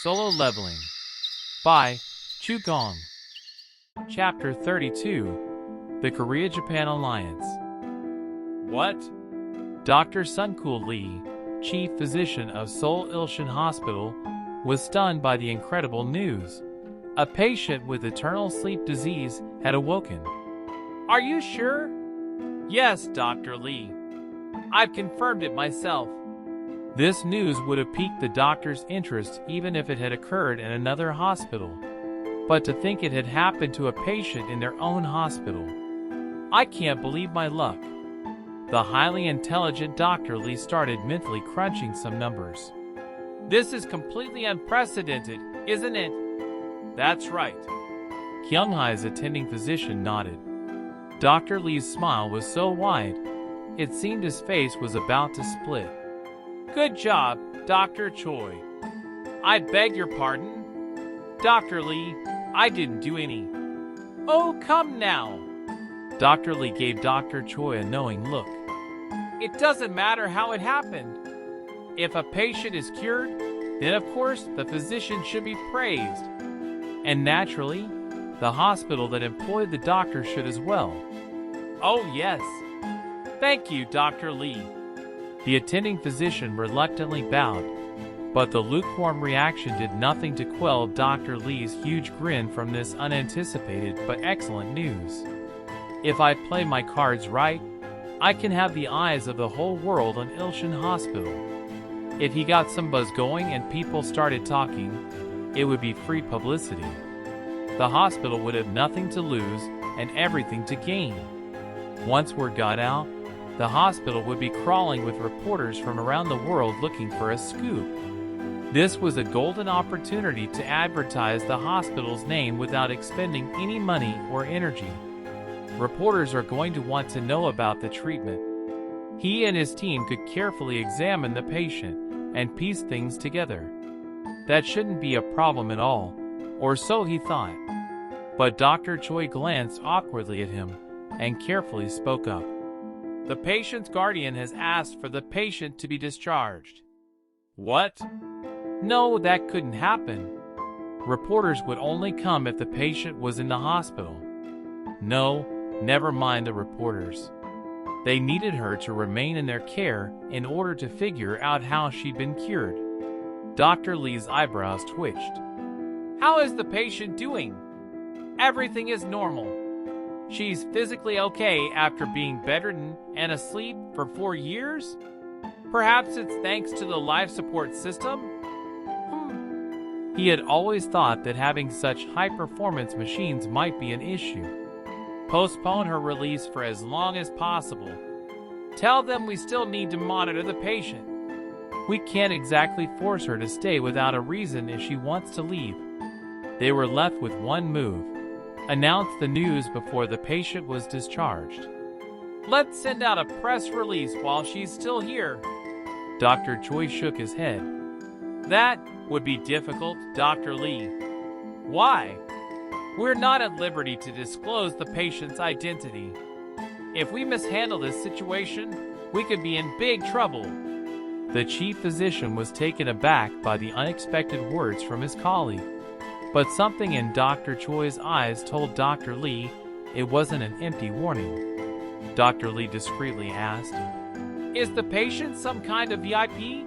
Solo Leveling by Chugong. Chapter 32 The Korea-Japan Alliance. What? Dr. Sunkul Lee, chief physician of Seoul Ilshin Hospital, was stunned by the incredible news. A patient with eternal sleep disease had awoken. Are you sure? Yes, Dr. Lee. I've confirmed it myself. This news would have piqued the doctor's interest even if it had occurred in another hospital. But to think it had happened to a patient in their own hospital. I can't believe my luck. The highly intelligent Dr. Lee started mentally crunching some numbers. This is completely unprecedented, isn't it? That's right. Kyunghai's attending physician nodded. Dr. Lee's smile was so wide, it seemed his face was about to split. Good job, Dr. Choi. I beg your pardon? Dr. Lee, I didn't do any. Oh, come now. Dr. Lee gave Dr. Choi a knowing look. It doesn't matter how it happened. If a patient is cured, then of course the physician should be praised. And naturally, the hospital that employed the doctor should as well. Oh yes. Thank you, Dr. Lee. The attending physician reluctantly bowed, but the lukewarm reaction did nothing to quell Dr. Lee's huge grin from this unanticipated but excellent news. If I play my cards right, I can have the eyes of the whole world on Ilshin Hospital. If he got some buzz going and people started talking, it would be free publicity. The hospital would have nothing to lose and everything to gain. Once word got out, the hospital would be crawling with reporters from around the world looking for a scoop. This was a golden opportunity to advertise the hospital's name without expending any money or energy. Reporters are going to want to know about the treatment. He and his team could carefully examine the patient and piece things together. That shouldn't be a problem at all, or so he thought. But Dr. Choi glanced awkwardly at him and carefully spoke up. The patient's guardian has asked for the patient to be discharged. What? No, that couldn't happen. Reporters would only come if the patient was in the hospital. No, never mind the reporters. They needed her to remain in their care in order to figure out how she'd been cured. Dr. Lee's eyebrows twitched. How is the patient doing? Everything is normal. She's physically okay after being bedridden and asleep for 4 years? Perhaps it's thanks to the life support system? He had always thought that having such high-performance machines might be an issue. Postpone her release for as long as possible. Tell them we still need to monitor the patient. We can't exactly force her to stay without a reason if she wants to leave. They were left with one move. Announce the news before the patient was discharged. Let's send out a press release while she's still here. Dr. Choi shook his head. That would be difficult, Dr. Lee. Why? We're not at liberty to disclose the patient's identity. If we mishandle this situation, we could be in big trouble. The chief physician was taken aback by the unexpected words from his colleague. But something in Dr. Choi's eyes told Dr. Lee it wasn't an empty warning. Dr. Lee discreetly asked, Is the patient some kind of VIP?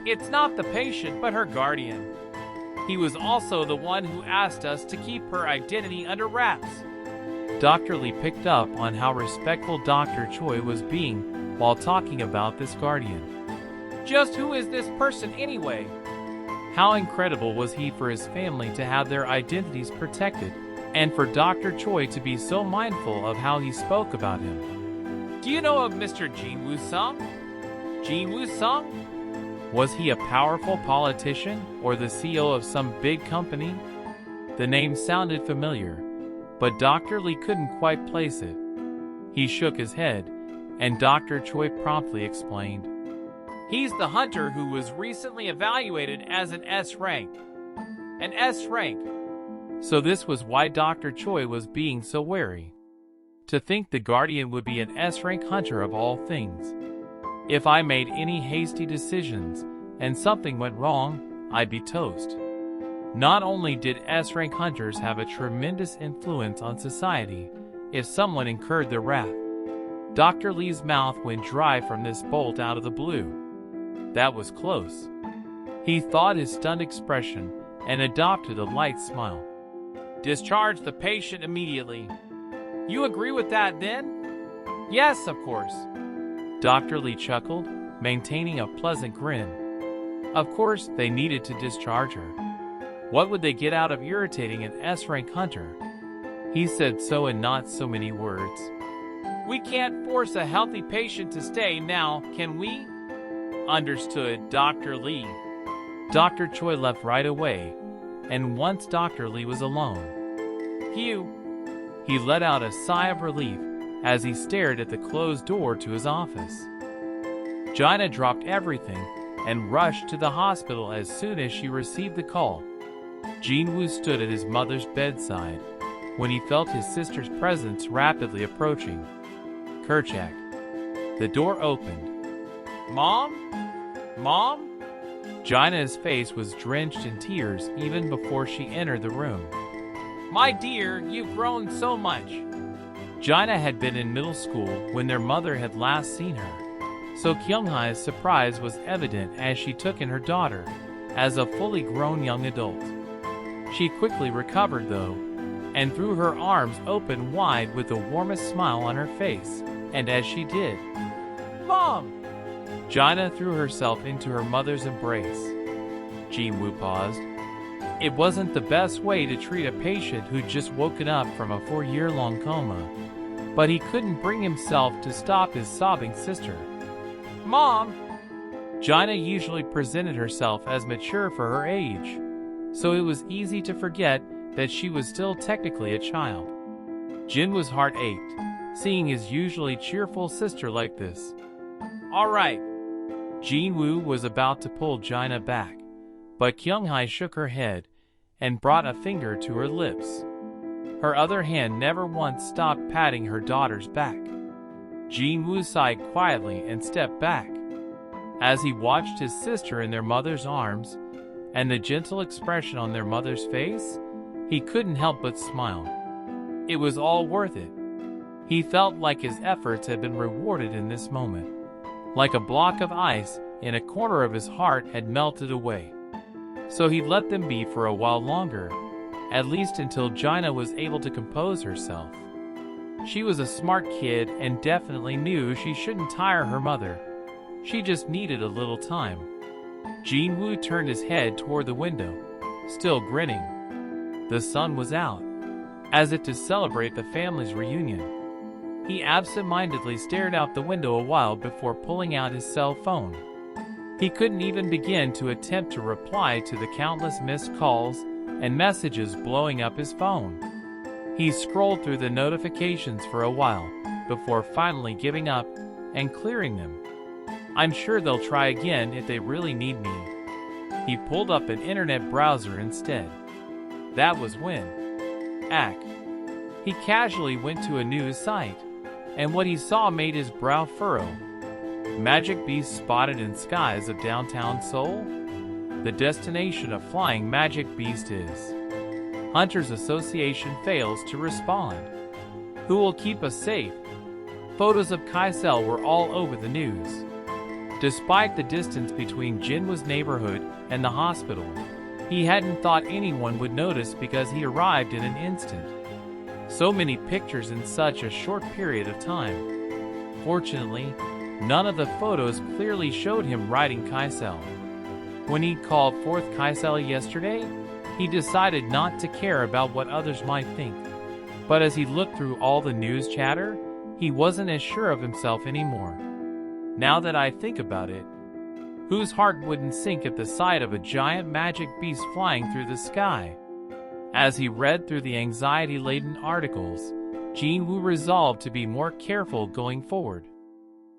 It's not the patient, but her guardian. He was also the one who asked us to keep her identity under wraps. Dr. Lee picked up on how respectful Dr. Choi was being while talking about this guardian. Just who is this person anyway? How incredible was he for his family to have their identities protected, and for Dr. Choi to be so mindful of how he spoke about him. Do you know of Mr. Jin Woo-sung? Jin Woo-sung? Was he a powerful politician or the CEO of some big company? The name sounded familiar, but Dr. Lee couldn't quite place it. He shook his head, and Dr. Choi promptly explained. He's the hunter who was recently evaluated as an S rank. An S rank. So this was why Dr. Choi was being so wary. To think the guardian would be an S rank hunter of all things. If I made any hasty decisions and something went wrong, I'd be toast. Not only did S-rank hunters have a tremendous influence on society if someone incurred their wrath, Dr. Lee's mouth went dry from this bolt out of the blue. That was close. He thawed his stunned expression and adopted a light smile. Discharge the patient immediately. You agree with that then? Yes, of course. Dr. Lee chuckled, maintaining a pleasant grin. Of course, they needed to discharge her. What would they get out of irritating an S-rank hunter? He said so in not so many words. We can't force a healthy patient to stay now, can we? Understood, Dr. Lee. Dr. Choi left right away, and once Dr. Lee was alone, phew, he let out a sigh of relief as he stared at the closed door to his office. Gina dropped everything and rushed to the hospital as soon as she received the call. Jin-woo stood at his mother's bedside when he felt his sister's presence rapidly approaching. Kerchak. The door opened. Mom? Mom? Gina's face was drenched in tears even before she entered the room. My dear, you've grown so much. Gina had been in middle school when their mother had last seen her, so Kyunghai's surprise was evident as she took in her daughter as a fully grown young adult. She quickly recovered though, and threw her arms open wide with the warmest smile on her face, and as she did, Mom! Gina threw herself into her mother's embrace. Jin-woo paused. It wasn't the best way to treat a patient who'd just woken up from a 4-year-long coma, but he couldn't bring himself to stop his sobbing sister. Mom! Gina usually presented herself as mature for her age, so it was easy to forget that she was still technically a child. Jin-woo's heart ached, seeing his usually cheerful sister like this. All right. Jin-woo was about to pull Gina back, but Kyunghai shook her head and brought a finger to her lips. Her other hand never once stopped patting her daughter's back. Jin-woo sighed quietly and stepped back. As he watched his sister in their mother's arms and the gentle expression on their mother's face, he couldn't help but smile. It was all worth it. He felt like his efforts had been rewarded in this moment. Like a block of ice in a corner of his heart had melted away. So he'd let them be for a while longer, at least until Gina was able to compose herself. She was a smart kid and definitely knew she shouldn't tire her mother. She just needed a little time. Jin-woo turned his head toward the window, still grinning. The sun was out, as if to celebrate the family's reunion. He absent-mindedly stared out the window a while before pulling out his cell phone. He couldn't even begin to attempt to reply to the countless missed calls and messages blowing up his phone. He scrolled through the notifications for a while before finally giving up and clearing them. I'm sure they'll try again if they really need me. He pulled up an internet browser instead. That was when he casually went to a news site, and what he saw made his brow furrow. Magic beasts spotted in skies of downtown Seoul? The destination of flying magic beast is. Hunters Association fails to respond. Who will keep us safe? Photos of Kaisel were all over the news. Despite the distance between Jinwoo's neighborhood and the hospital, he hadn't thought anyone would notice because he arrived in an instant. So many pictures in such a short period of time. Fortunately, none of the photos clearly showed him riding Kaisel. When he called forth Kaisel yesterday, he decided not to care about what others might think. But as he looked through all the news chatter, he wasn't as sure of himself anymore. Now that I think about it, whose heart wouldn't sink at the sight of a giant magic beast flying through the sky? As he read through the anxiety-laden articles, Jin-woo resolved to be more careful going forward.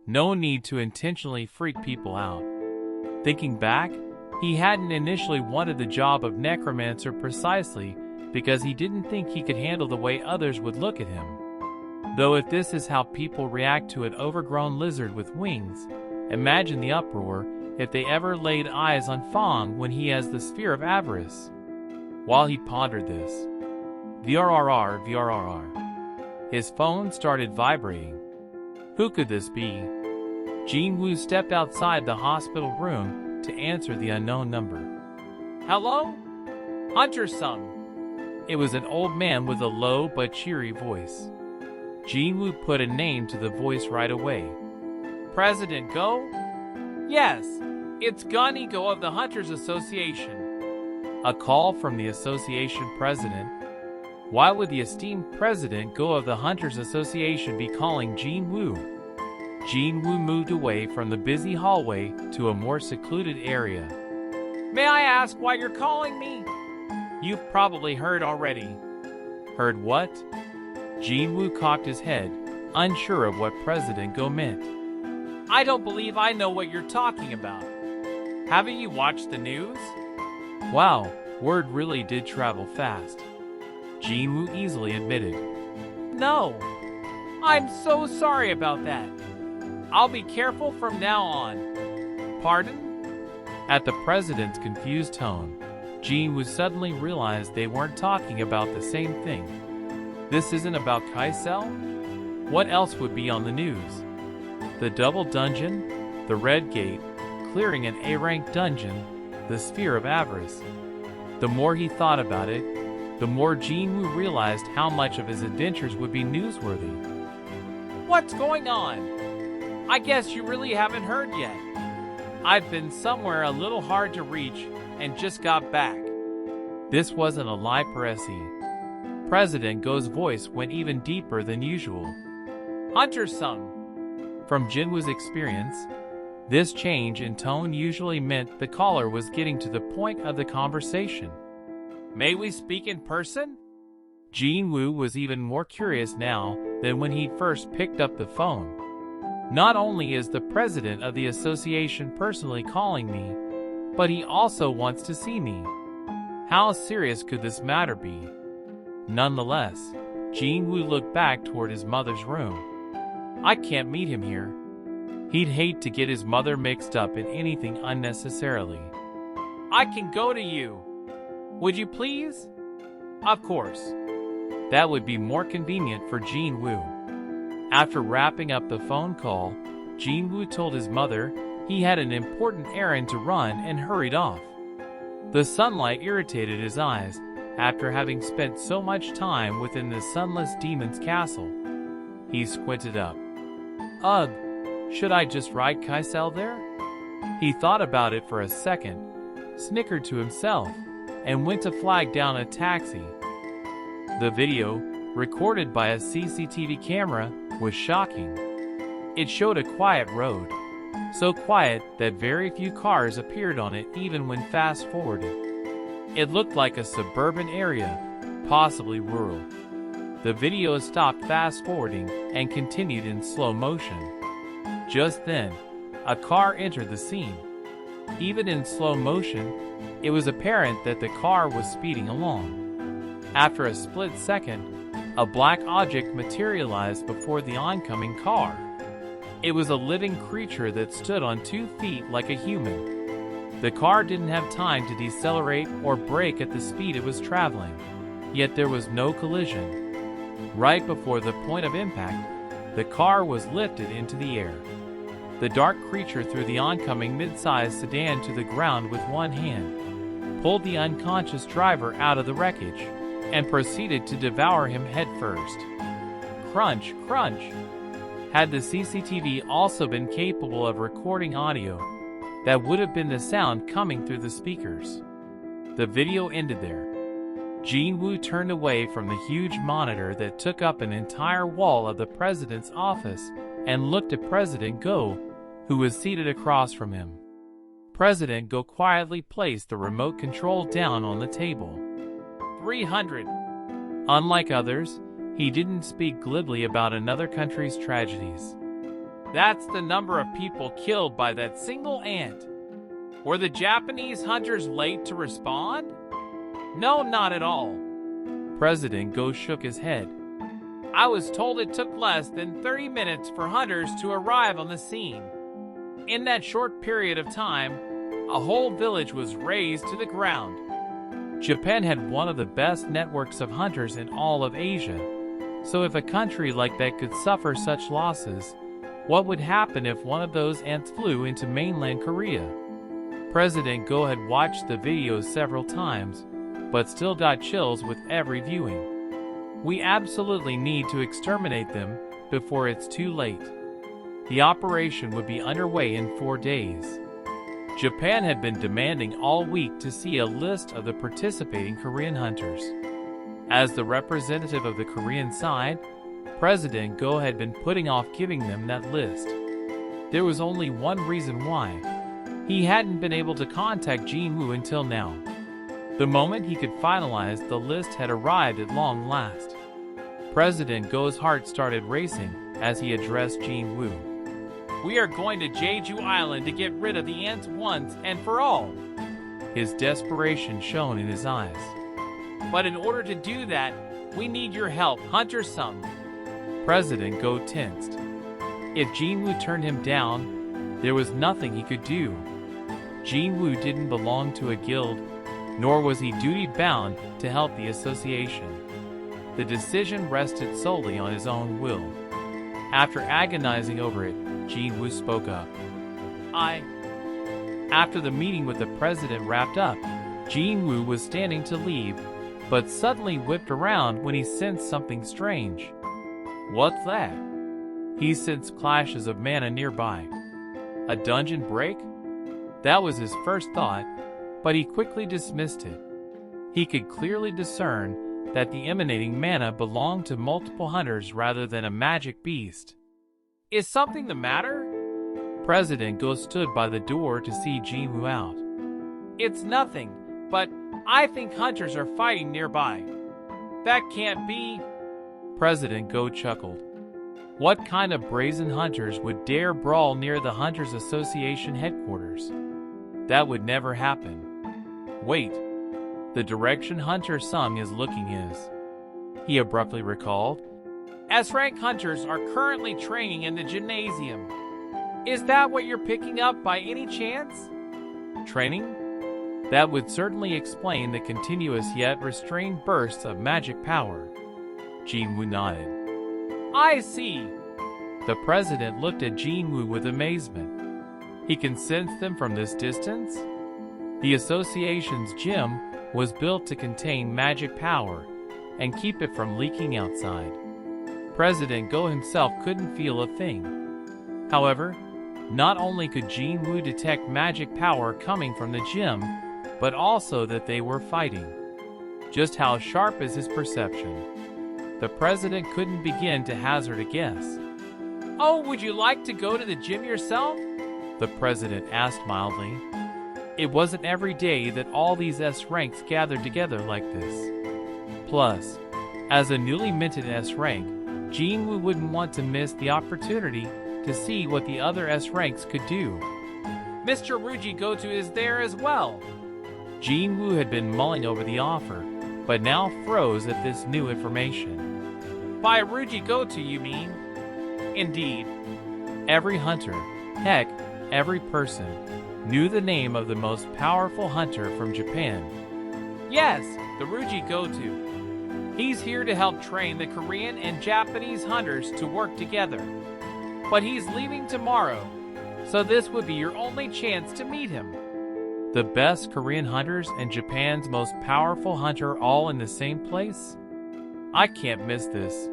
No need to intentionally freak people out. Thinking back, he hadn't initially wanted the job of necromancer precisely because he didn't think he could handle the way others would look at him. Though if this is how people react to an overgrown lizard with wings, imagine the uproar if they ever laid eyes on Fong when he has the sphere of avarice. While he pondered this, VRRR, his phone started vibrating. Who could this be? Jin-Woo stepped outside the hospital room to answer the unknown number. Hello? Hunter Sung. It was an old man with a low but cheery voice. Jin-Woo put a name to the voice right away. President Go? Yes, it's Gunny Go of the Hunters Association. A call from the association president. Why would the esteemed president Go of the Hunters Association be calling Jin-Woo? Jin-Woo moved away from the busy hallway to a more secluded area. May I ask why you're calling me? You've probably heard already. Heard what? Jin-Woo cocked his head, unsure of what President Go meant. I don't believe I know what you're talking about. Haven't you watched the news? Wow, word really did travel fast. Jin-Woo easily admitted. No, I'm so sorry about that. I'll be careful from now on. Pardon? At the president's confused tone, Jin-Woo suddenly realized they weren't talking about the same thing. This isn't about Kaisel? What else would be on the news? The double dungeon, the red gate, clearing an A-rank dungeon, the sphere of avarice. The more he thought about it, the more Jin-Woo realized how much of his adventures would be newsworthy. What's going on? I guess you really haven't heard yet. I've been somewhere a little hard to reach and just got back. This wasn't a lie, Peresi. President Go's voice went even deeper than usual. Hunter Sung. From Jin-Woo's experience, this change in tone usually meant the caller was getting to the point of the conversation. May we speak in person? Jin-Woo was even more curious now than when he first picked up the phone. Not only is the president of the association personally calling me, but he also wants to see me. How serious could this matter be? Nonetheless, Jin-Woo looked back toward his mother's room. I can't meet him here. He'd hate to get his mother mixed up in anything unnecessarily. I can go to you. Would you please? Of course. That would be more convenient for Jin-Woo. After wrapping up the phone call, Jin-Woo told his mother he had an important errand to run and hurried off. The sunlight irritated his eyes after having spent so much time within the sunless demon's castle. He squinted up. Ugh, should I just ride Kaisel there? He thought about it for a second, snickered to himself, and went to flag down a taxi. The video, recorded by a CCTV camera, was shocking. It showed a quiet road, so quiet that very few cars appeared on it even when fast-forwarded. It looked like a suburban area, possibly rural. The video stopped fast-forwarding and continued in slow motion. Just then, a car entered the scene. Even in slow motion, it was apparent that the car was speeding along. After a split second, a black object materialized before the oncoming car. It was a living creature that stood on 2 feet like a human. The car didn't have time to decelerate or brake at the speed it was traveling, yet there was no collision. Right before the point of impact, the car was lifted into the air. The dark creature threw the oncoming mid-sized sedan to the ground with one hand, pulled the unconscious driver out of the wreckage, and proceeded to devour him headfirst. Crunch, crunch. Had the CCTV also been capable of recording audio, that would have been the sound coming through the speakers. The video ended there. Jin-Woo turned away from the huge monitor that took up an entire wall of the president's office and looked at President Go, who was seated across from him. President Go quietly placed the remote control down on the table. 300. Unlike others, he didn't speak glibly about another country's tragedies. That's the number of people killed by that single ant. Were the Japanese hunters late to respond? No, not at all. President Go shook his head. I was told it took less than 30 minutes for hunters to arrive on the scene. In that short period of time, a whole village was razed to the ground. Japan had one of the best networks of hunters in all of Asia, so if a country like that could suffer such losses, what would happen if one of those ants flew into mainland Korea? President Go had watched the videos several times, but still got chills with every viewing. We absolutely need to exterminate them before it's too late. The operation would be underway in 4 days. Japan had been demanding all week to see a list of the participating Korean hunters. As the representative of the Korean side, President Go had been putting off giving them that list. There was only one reason why. He hadn't been able to contact Jinwoo until now. The moment he could finalize the list had arrived at long last. President Go's heart started racing as he addressed Jinwoo. "We are going to Jeju Island to get rid of the ants once and for all." His desperation shone in his eyes. "But in order to do that, we need your help, Hunter Sung." President Go tensed. If Jinwoo turned him down, there was nothing he could do. Jinwoo didn't belong to a guild, nor was he duty-bound to help the association. The decision rested solely on his own will. After agonizing over it, Jinwoo spoke up. After the meeting with the president wrapped up, Jinwoo was standing to leave, but suddenly whipped around when he sensed something strange. What's that? He sensed clashes of mana nearby. A dungeon break? That was his first thought, but he quickly dismissed it. He could clearly discern that the emanating mana belonged to multiple hunters rather than a magic beast. Is something the matter? President Go stood by the door to see Jinwoo out. It's nothing, but I think hunters are fighting nearby. That can't be. President Go chuckled. What kind of brazen hunters would dare brawl near the Hunters Association headquarters? That would never happen. Wait, the direction Hunter Sung is looking is. He abruptly recalled. S-rank hunters are currently training in the gymnasium. Is that what you're picking up by any chance? Training? That would certainly explain the continuous yet restrained bursts of magic power. Jinwoo nodded. I see. The president looked at Jinwoo with amazement. He can sense them from this distance? The association's gym was built to contain magic power and keep it from leaking outside. President Go himself couldn't feel a thing. However, not only could Jinwoo detect magic power coming from the gym, but also that they were fighting. Just how sharp is his perception? The president couldn't begin to hazard a guess. Oh, would you like to go to the gym yourself? The president asked mildly. It wasn't every day that all these S-ranks gathered together like this. Plus, as a newly minted S-rank, Jinwoo wouldn't want to miss the opportunity to see what the other S-ranks could do. Mr. Ruji Goto is there as well. Jinwoo had been mulling over the offer, but now froze at this new information. By Ruji Goto, you mean? Indeed. Every hunter, heck, every person, knew the name of the most powerful hunter from Japan. Yes, the Ruji Goto. He's here to help train the Korean and Japanese hunters to work together. But he's leaving tomorrow, so this would be your only chance to meet him. The best Korean hunters and Japan's most powerful hunter all in the same place? I can't miss this.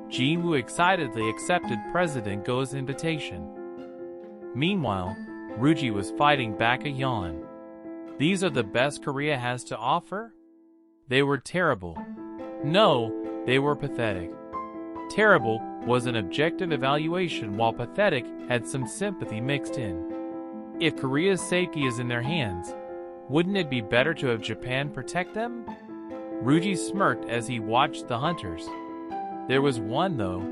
Jinwoo excitedly accepted President Go's invitation. Meanwhile, Ruji was fighting back a yawn. These are the best Korea has to offer? They were terrible. No, they were pathetic. Terrible was an objective evaluation, while pathetic had some sympathy mixed in. If Korea's safety is in their hands, wouldn't it be better to have Japan protect them? Ruji smirked as he watched the hunters. There was one, though,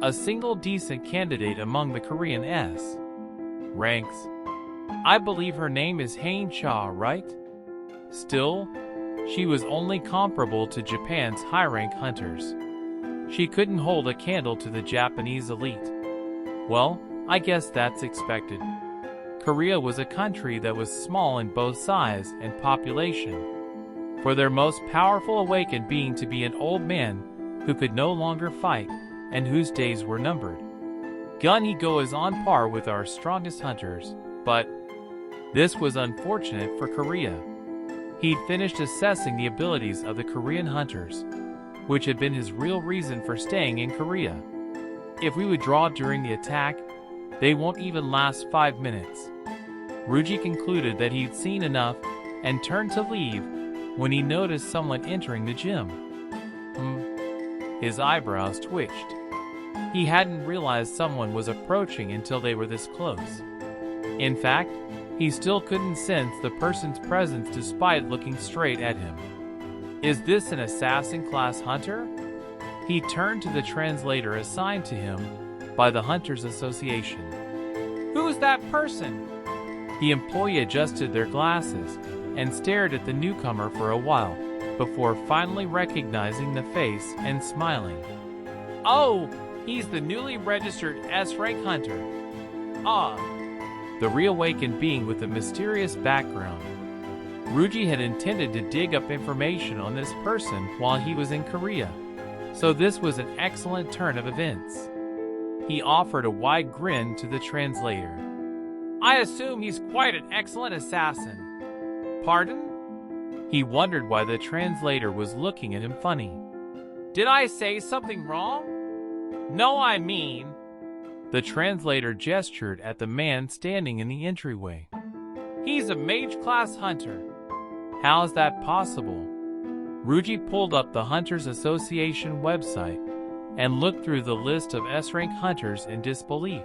a single decent candidate among the Korean S ranks. I believe her name is Hain Cha, right? Still, she was only comparable to Japan's high-rank hunters. She couldn't hold a candle to the Japanese elite. Well, I guess that's expected. Korea was a country that was small in both size and population. for their most powerful awakened being to be an old man who could no longer fight and whose days were numbered. Gun-He-Go is on par with our strongest hunters, but this was unfortunate for Korea. He'd finished assessing the abilities of the Korean hunters, which had been his real reason for staying in Korea. If we withdraw during the attack, they won't even last 5 minutes. Ruji concluded that he'd seen enough and turned to leave when he noticed someone entering the gym. His eyebrows twitched. He hadn't realized someone was approaching until they were this close. In fact, he still couldn't sense the person's presence despite looking straight at him. Is this an assassin-class hunter? He turned to the translator assigned to him by the Hunters Association. Who's that person? The employee adjusted their glasses and stared at the newcomer for a while before finally recognizing the face and smiling. Oh, he's the newly registered S-rank hunter. The reawakened being with a mysterious background. Ruji had intended to dig up information on this person while he was in Korea, so this was an excellent turn of events. He offered a wide grin to the translator. I assume he's quite an excellent assassin. Pardon? He wondered why the translator was looking at him funny. Did I say something wrong? No, I mean... The translator gestured at the man standing in the entryway. He's a mage-class hunter. How is that possible? Ruji pulled up the Hunters Association website and looked through the list of S-rank hunters in disbelief.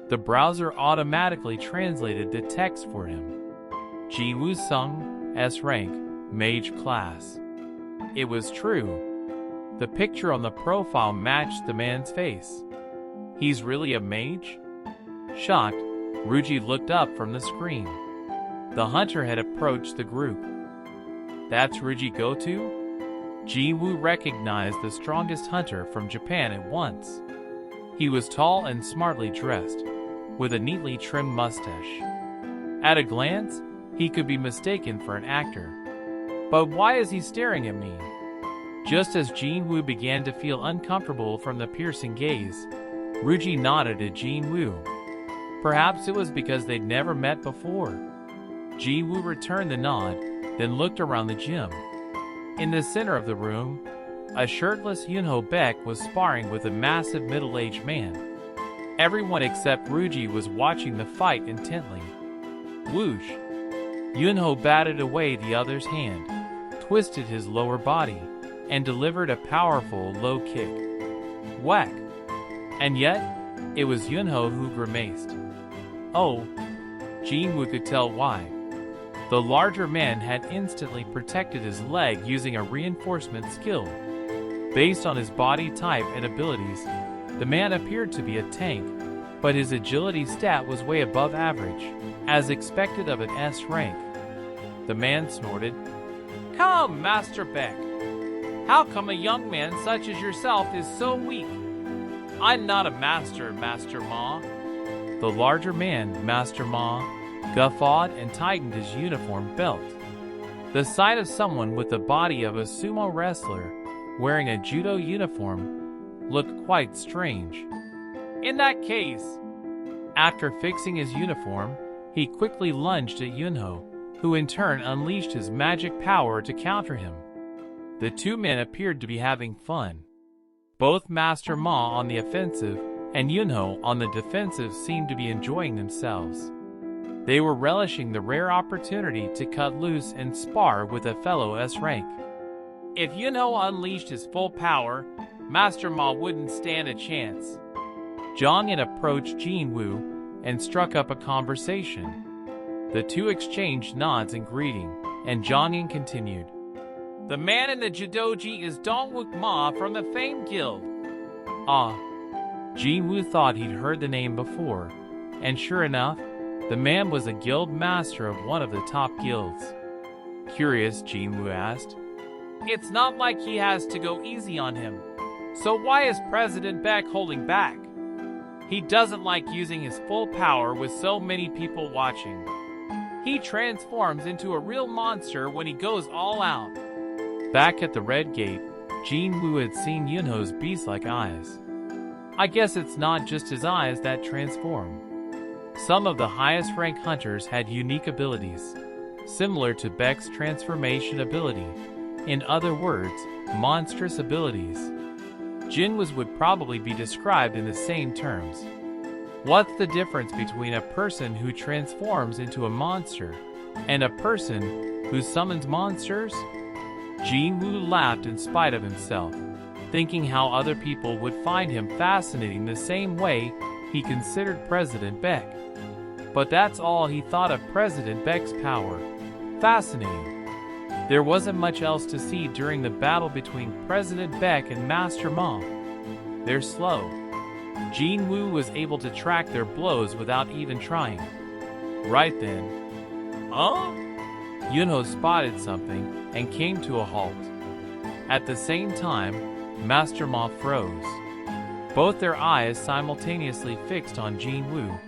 The browser automatically translated the text for him. Ji Woo-sung, S-rank, mage class. It was true. The picture on the profile matched the man's face. He's really a mage? Shocked, Ruji looked up from the screen. The hunter had approached the group. That's Ruji Goto? Ji Woo recognized the strongest hunter from Japan at once. He was tall and smartly dressed, with a neatly trimmed mustache. At a glance, he could be mistaken for an actor. But why is he staring at me? Just as Jin Woo began to feel uncomfortable from the piercing gaze, Ruji nodded at Jin Woo. Perhaps it was because they'd never met before. Ji Woo returned the nod, then looked around the gym. In the center of the room, a shirtless Yunho Baek was sparring with a massive middle-aged man. Everyone except Ruji was watching the fight intently. Whoosh! Yunho batted away the other's hand, twisted his lower body, and delivered a powerful low kick. Whack! And yet, it was Yunho who grimaced. Oh, Jin Woo could tell why. The larger man had instantly protected his leg using a reinforcement skill. Based on his body type and abilities, the man appeared to be a tank, but his agility stat was way above average, as expected of an S rank. The man snorted, Come, Master Beck! How come a young man such as yourself is so weak? I'm not a master, Master Ma. The larger man, Master Ma, guffawed and tightened his uniform belt. The sight of someone with the body of a sumo wrestler wearing a judo uniform looked quite strange. In that case, after fixing his uniform, he quickly lunged at Yunho, who in turn unleashed his magic power to counter him. The two men appeared to be having fun. Both Master Ma on the offensive and Yunho on the defensive seemed to be enjoying themselves. They were relishing the rare opportunity to cut loose and spar with a fellow S-rank. If Yunho unleashed his full power, Master Ma wouldn't stand a chance. Zhang approached Jin Woo and struck up a conversation. The two exchanged nods in greeting, and Zhang continued. The man in the judogi is Dongwook Ma from the famed guild. Jin Woo thought he'd heard the name before, and sure enough, the man was a guild master of one of the top guilds. Curious, Jin Woo asked. It's not like he has to go easy on him. So why is President Beck holding back? He doesn't like using his full power with so many people watching. He transforms into a real monster when he goes all out. Back at the Red Gate, Jin Woo had seen Yunho's beast-like eyes. I guess it's not just his eyes that transform. Some of the highest-ranked hunters had unique abilities, similar to Beck's transformation ability. In other words, monstrous abilities. Jinwoo's would probably be described in the same terms. What's the difference between a person who transforms into a monster and a person who summons monsters? Jinwoo laughed in spite of himself, thinking how other people would find him fascinating the same way he considered President Beck. But that's all he thought of President Beck's power. Fascinating. There wasn't much else to see during the battle between President Beck and Master Ma. They're slow. Jin Woo was able to track their blows without even trying. Right then, Yunho spotted something and came to a halt. At the same time, Master Ma froze. Both their eyes simultaneously fixed on Jin Woo,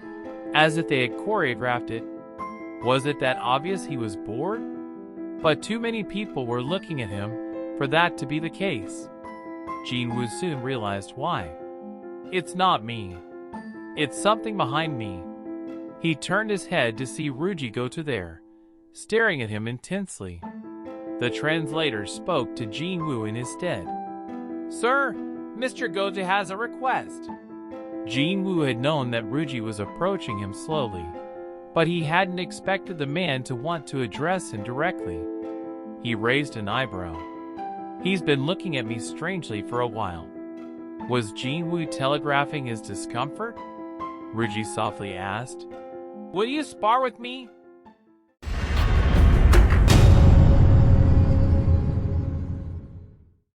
as if they had choreographed it. Was it that obvious he was bored? But too many people were looking at him for that to be the case. Jin Woo soon realized why. It's not me. It's something behind me. He turned his head to see Ruji Goto there, staring at him intensely. The translator spoke to Jin Woo in his stead. Sir, Mr. Goto has a request. Jin Woo had known that Ruji was approaching him slowly, but he hadn't expected the man to want to address him directly. He raised an eyebrow. He's been looking at me strangely for a while. Was Jin Woo telegraphing his discomfort? Ruji softly asked. Will you spar with me?